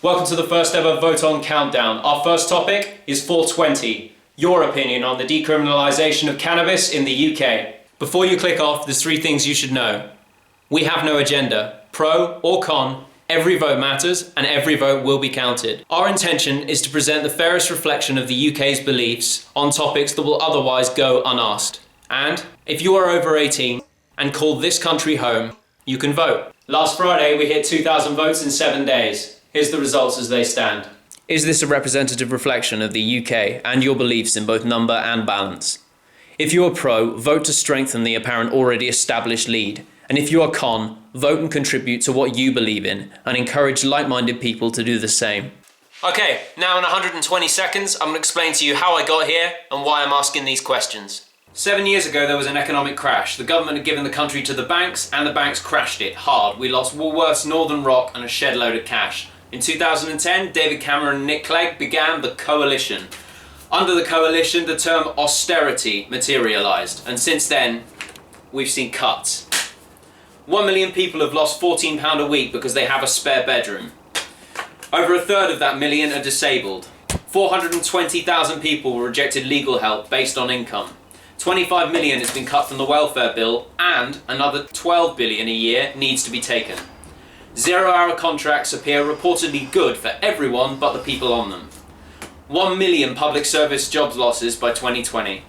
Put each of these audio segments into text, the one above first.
Welcome to the first ever Vote On Countdown. Our first topic is 420, your opinion on the decriminalisation of cannabis in the UK. Before you click off, there's 3 things you should know. We have no agenda. Pro or con, every vote matters and every vote will be counted. Our intention is to present the fairest reflection of the UK's beliefs on topics that will otherwise go unasked. And if you are over 18 and call this country home, you can vote. Last Friday we hit 2,000 votes in 7 days. Here's the results as they stand. Is this a representative reflection of the UK and your beliefs in both number and balance? If you are pro, vote to strengthen the apparent already established lead. And if you are con, vote and contribute to what you believe in and encourage like-minded people to do the same. Okay, now in 120 seconds, I'm going to explain to you how I got here and why I'm asking these questions. 7 years ago there was an economic crash. The government had given the country to the banks and the banks crashed it hard. We lost Woolworths, Northern Rock and a shed load of cash. In 2010, David Cameron and Nick Clegg began the Coalition. Under the Coalition, the term austerity materialised, and since then, we've seen cuts. 1 million people have lost £14 a week because they have a spare bedroom. Over a third of that million are disabled. 420,000 people were rejected legal help based on income. 25 million has been cut from the welfare bill, and another 12 billion a year needs to be taken. 0-hour contracts appear reportedly good for everyone but the people on them. 1 million public service jobs losses by 2020.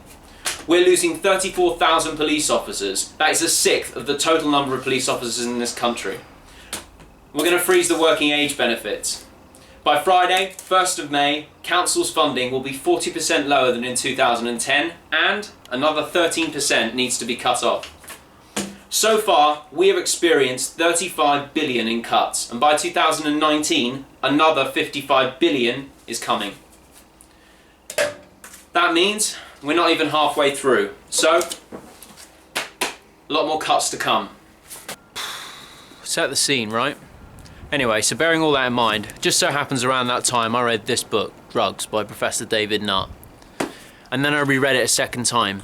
We're losing 34,000 police officers. That is a sixth of the total number of police officers in this country. We're going to freeze the working age benefits. By Friday, 1st of May, council's funding will be 40% lower than in 2010, and another 13% needs to be cut off. So far, we have experienced 35 billion in cuts, and by 2019, another 55 billion is coming. That means we're not even halfway through, so a lot more cuts to come. Set the scene, right? Anyway, so bearing all that in mind, just so happens around that time I read this book, Drugs, by Professor David Nutt. And then I reread it a second time,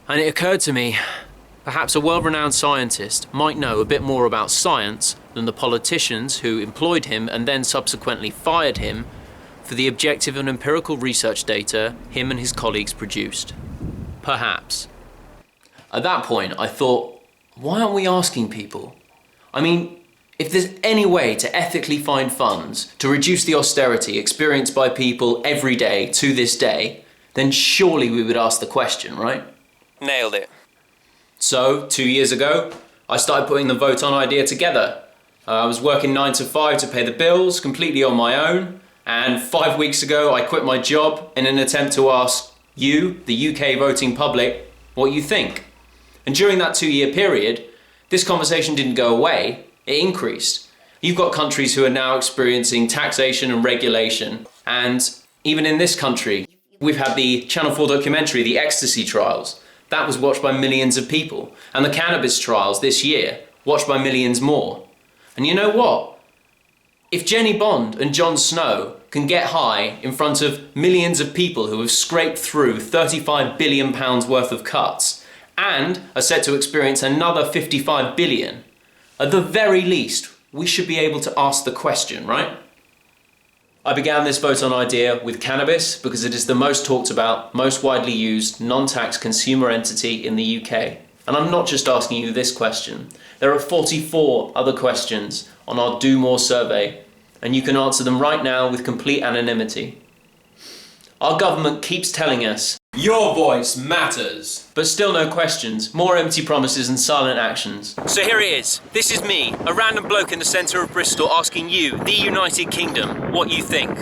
and it occurred to me, perhaps a world-renowned scientist might know a bit more about science than the politicians who employed him and then subsequently fired him for the objective and empirical research data him and his colleagues produced. Perhaps. At that point, I thought, why aren't we asking people? I mean, if there's any way to ethically find funds to reduce the austerity experienced by people every day to this day, then surely we would ask the question, right? Nailed it. So, 2 years ago, I started putting the Vote On idea together. I was working 9 to 5 to pay the bills, completely on my own, and 5 weeks ago I quit my job in an attempt to ask you, the UK voting public, what you think. And during that 2-year period, this conversation didn't go away, it increased. You've got countries who are now experiencing taxation and regulation, and even in this country, we've had the Channel 4 documentary, The Ecstasy Trials. That was watched by millions of people. And the cannabis trials this year, watched by millions more. And you know what? If Jenny Bond and Jon Snow can get high in front of millions of people who have scraped through £35 billion worth of cuts and are set to experience another 55 billion, at the very least, we should be able to ask the question, right? I began this Vote On idea with cannabis because it is the most talked about, most widely used, non-tax consumer entity in the UK. And I'm not just asking you this question. There are 44 other questions on our Do More survey, and you can answer them right now with complete anonymity. Our government keeps telling us, your voice matters. But still no questions, more empty promises and silent actions. So here it is. This is me, a random bloke in the centre of Bristol asking you, the United Kingdom, what you think.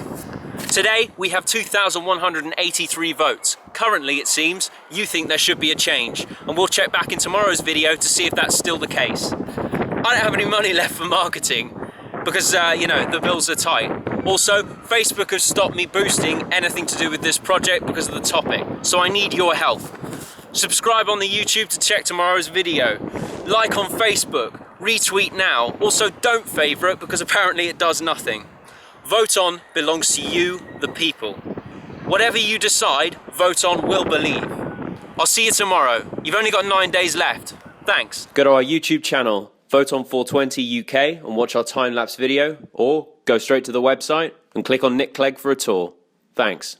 Today, we have 2,183 votes. Currently, it seems, you think there should be a change. And we'll check back in tomorrow's video to see if that's still the case. I don't have any money left for marketing because, the bills are tight. Also, Facebook has stopped me boosting anything to do with this project because of the topic, so I need your help. Subscribe on the YouTube to check tomorrow's video. Like on Facebook, retweet now. Also, don't favourite because apparently it does nothing. Vote On belongs to you, the people. Whatever you decide, Vote On will believe. I'll see you tomorrow. You've only got 9 days left. Thanks. Go to our YouTube channel, Photon 420 UK and watch our time-lapse video, or go straight to the website and click on Nick Clegg for a tour. Thanks.